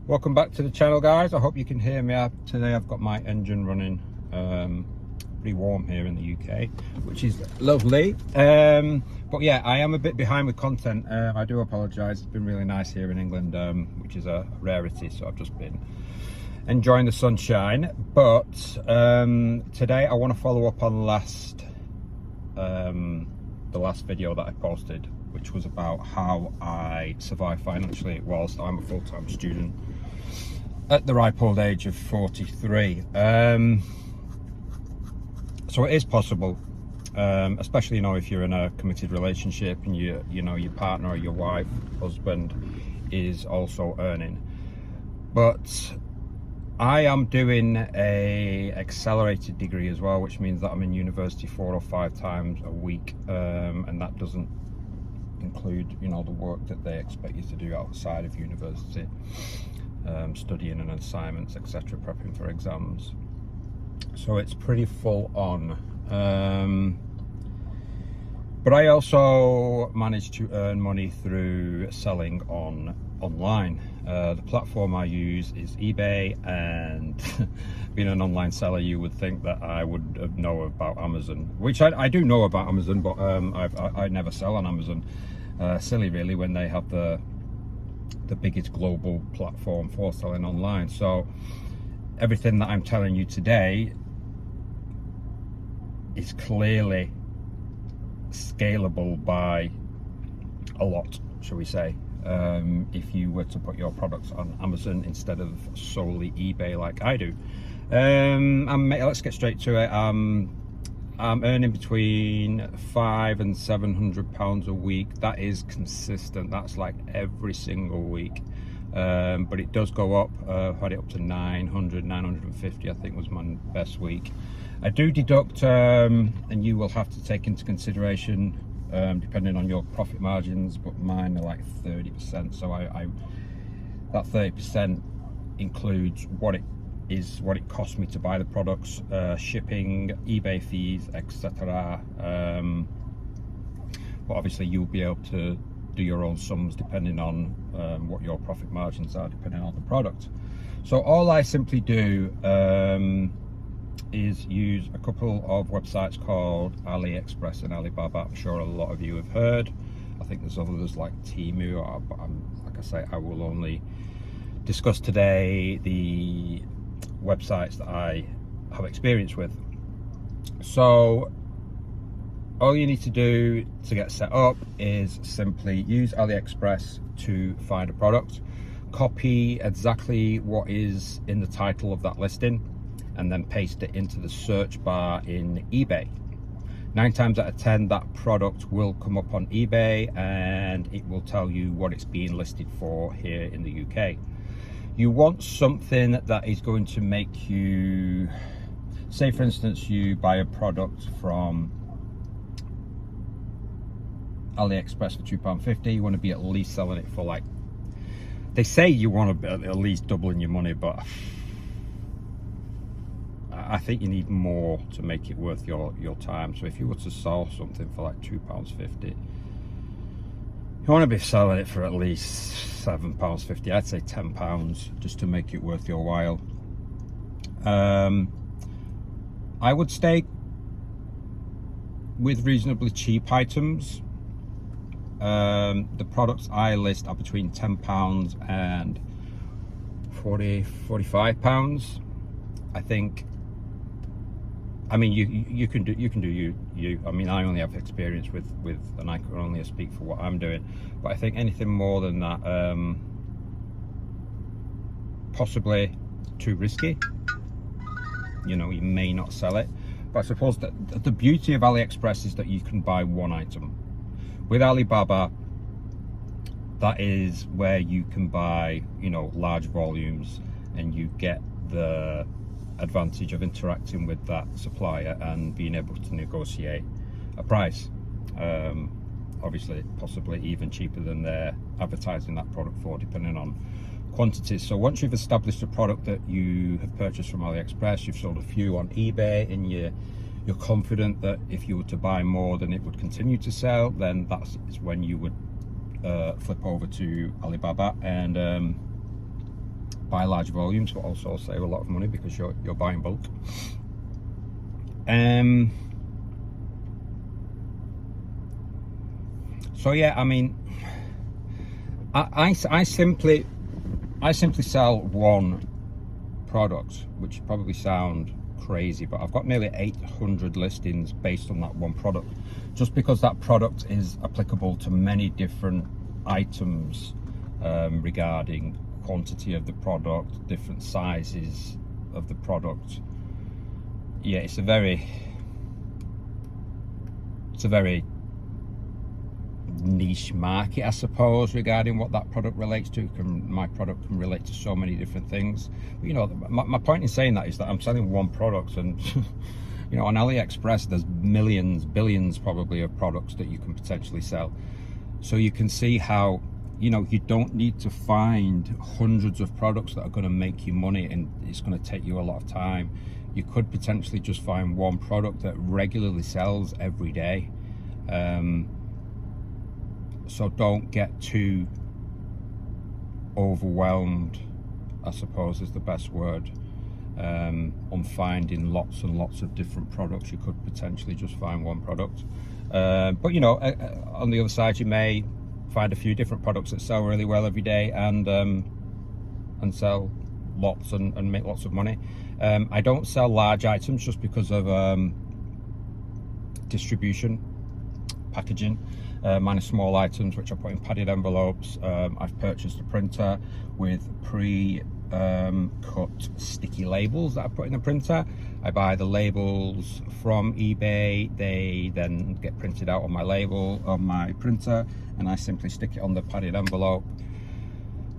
Welcome back to the channel, guys. I hope you can hear me. Today I've got my engine running. Pretty warm here in the UK, which is lovely. But yeah, I am a bit behind with content. I do apologize. It's been really nice here in England, which is a rarity, so I've just been enjoying the sunshine. But today I want to follow up on the last video that I posted, which was about how I survive financially whilst I'm a full-time student at the ripe old age of 43. So it is possible, especially if you're in a committed relationship and your partner or your wife, husband is also earning. But I am doing a accelerated degree as well, which means that I'm in university 4 or 5 times a week, and that doesn't include the work that they expect you to do outside of university, studying and assignments, etc., prepping for exams. So it's pretty full on, but I also managed to earn money through selling online. The platform I use is eBay, and being an online seller, you would think that I would know about Amazon, which I do know about Amazon, but I never sell on Amazon. Silly really, when they have the biggest global platform for selling online. So everything that I'm telling you today is clearly scalable by a lot, shall we say, if you were to put your products on Amazon instead of solely eBay like I do. Let's get straight to it. I'm earning between £500 and £700 a week. That is consistent. That's like every single week. But it does go up. I've had it up to 900, 950, I think was my best week. I do deduct, and you will have to take into consideration, depending on your profit margins, but mine are like 30%. So that 30% includes what it cost me to buy the products, shipping, eBay fees, etc. But obviously you'll be able to do your own sums depending on what your profit margins are, depending on the product. So all I simply do is use a couple of websites called AliExpress and Alibaba. I'm sure a lot of you have heard. I think there's others like Temu, but like I say, I will only discuss today the websites that I have experience with. So all you need to do to get set up is simply use AliExpress to find a product, copy exactly what is in the title of that listing, and then paste it into the search bar in eBay. 9 times out of 10 that product will come up on eBay and it will tell you what it's being listed for here in the UK. You want something that is going to make you, say for instance you buy a product from AliExpress for £2.50, you want to be at least selling it for, like, they say you want to be at least doubling your money, but I think you need more to make it worth your time. So if you were to sell something for like £2.50, you want to be selling it for at least £7.50, I'd say £10, just to make it worth your while. I would stay with reasonably cheap items. The products I list are between £10 and £45. I think. I mean, you can do you. I mean, I only have experience with, and I can only speak for what I'm doing. But I think anything more than that, possibly too risky. You may not sell it. But I suppose that the beauty of AliExpress is that you can buy one item. With Alibaba, that is where you can buy, large volumes, and you get the advantage of interacting with that supplier and being able to negotiate a price, obviously possibly even cheaper than they're advertising that product for, depending on quantities. So once you've established a product that you have purchased from AliExpress, you've sold a few on eBay, and you're confident that if you were to buy more then it would continue to sell, then that's when you would flip over to Alibaba and buy large volumes, but also save a lot of money because you're buying bulk. So yeah, I mean, I simply sell one product, which probably sound crazy, but I've got nearly 800 listings based on that one product, just because that product is applicable to many different items, regarding quantity of the product, different sizes of the product. Yeah, it's a very niche market, I suppose, regarding what that product relates to. My product can relate to so many different things. But, you know, my point in saying that is that I'm selling one product, and you know, on AliExpress there's millions, billions probably of products that you can potentially sell. So you can see how, you know, you don't need to find hundreds of products that are going to make you money, and it's going to take you a lot of time. You could potentially just find one product that regularly sells every day. So don't get too overwhelmed, I suppose is the best word, on finding lots and lots of different products. You could potentially just find one product. But you know, on the other side, you may find a few different products that sell really well every day, and sell lots and make lots of money. I don't sell large items just because of distribution, packaging. Mine are small items which I put in padded envelopes. I've purchased a printer with pre-cut sticky labels that I put in the printer. I buy the labels from eBay. They then get printed out on my printer, and I simply stick it on the padded envelope,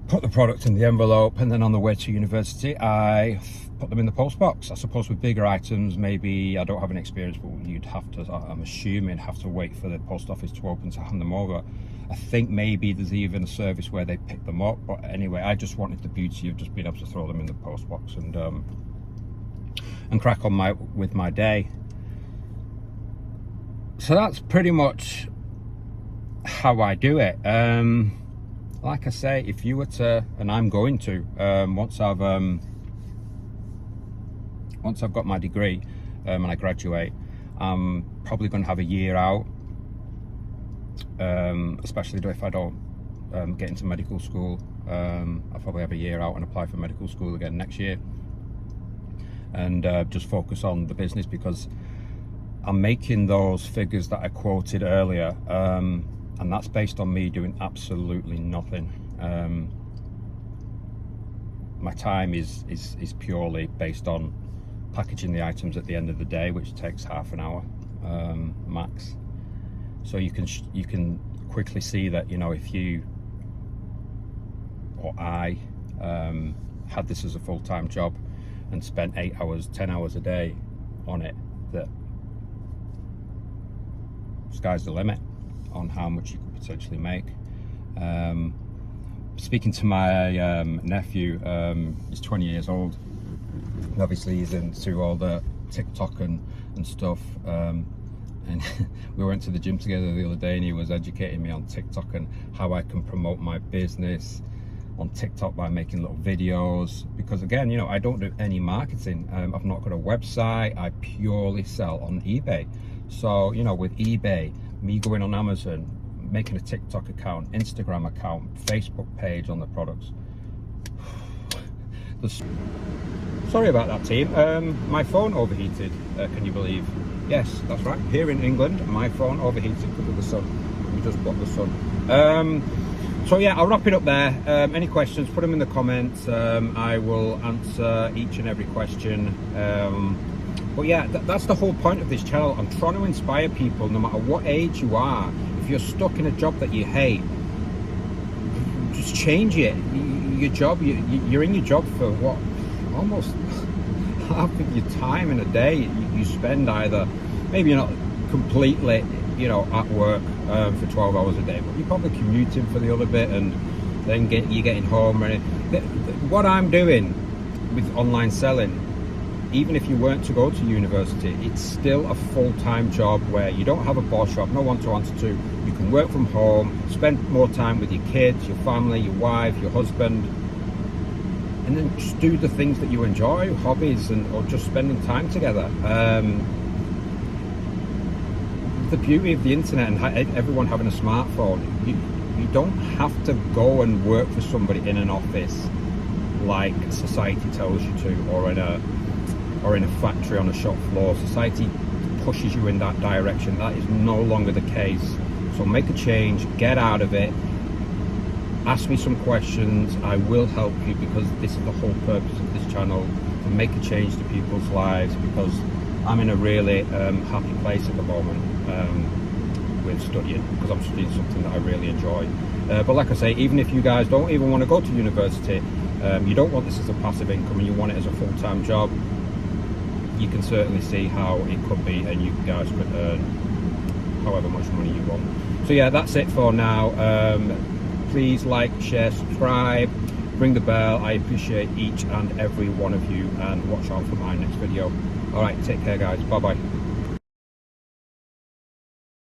put the product in the envelope, and then on the way to university I put them in the post box. I suppose with bigger items, maybe I don't have any experience, but you'd have to, I'm assuming, have to wait for the post office to open to hand them over. I think maybe there's even a service where they pick them up, but anyway, I just wanted the beauty of just being able to throw them in the post box and crack on with my day. So that's pretty much how I do it. Like I say, if you were to, and I'm going to, once I've got my degree and I graduate, I'm probably going to have a year out, especially if I don't get into medical school. I'll probably have a year out and apply for medical school again next year, and just focus on the business, because I'm making those figures that I quoted earlier, and that's based on me doing absolutely nothing. My time is purely based on packaging the items at the end of the day, which takes half an hour max. So you can quickly see that, you know, if you or I had this as a full-time job and spent 8 hours, 10 hours a day on it, that sky's the limit on how much you could potentially make. Speaking to my nephew, he's 20 years old, and obviously he's into all the TikTok and stuff, and we went to the gym together the other day, and he was educating me on TikTok and how I can promote my business on TikTok by making little videos, because again, you know, I don't do any marketing. I've not got a website. I purely sell on eBay. So, you know, with eBay, me going on Amazon, making a TikTok account, Instagram account, Facebook page on the products. Sorry about that, team. My phone overheated, can you believe? Yes, that's right. Here in England, my phone overheated because of the sun. We just blocked the sun. So yeah, I'll wrap it up there. Any questions, put them in the comments. I will answer each and every question. But yeah, that's the whole point of this channel. I'm trying to inspire people, no matter what age you are. If you're stuck in a job that you hate, just change it. Your job, you're in your job for what, almost half of your time in a day you spend either, maybe you're not completely, you know, at work for 12 hours a day, but you're probably commuting for the other bit, and then you're getting home. What I'm doing with online selling, even if you weren't to go to university, it's still a full-time job where you don't have a boss, you have no one to answer to. You can work from home, spend more time with your kids, your family, your wife, your husband. and then just do the things that you enjoy, hobbies, or just spending time together. The beauty of the internet and everyone having a smartphone, you don't have to go and work for somebody in an office like society tells you to, or in a factory on a shop floor. Society pushes you in that direction. That is no longer the case. So make a change, get out of it, ask me some questions. I will help you, because this is the whole purpose of this channel, to make a change to people's lives, because I'm in a really happy place at the moment with studying, because I'm studying something that I really enjoy. But like I say, even if you guys don't even want to go to university, you don't want this as a passive income and you want it as a full-time job, you can certainly see how it could be, and you guys could earn however much money you want. So yeah, that's it for now. Please like, share, subscribe, ring the bell. I appreciate each and every one of you, and watch out for my next video. All right, take care guys, bye bye.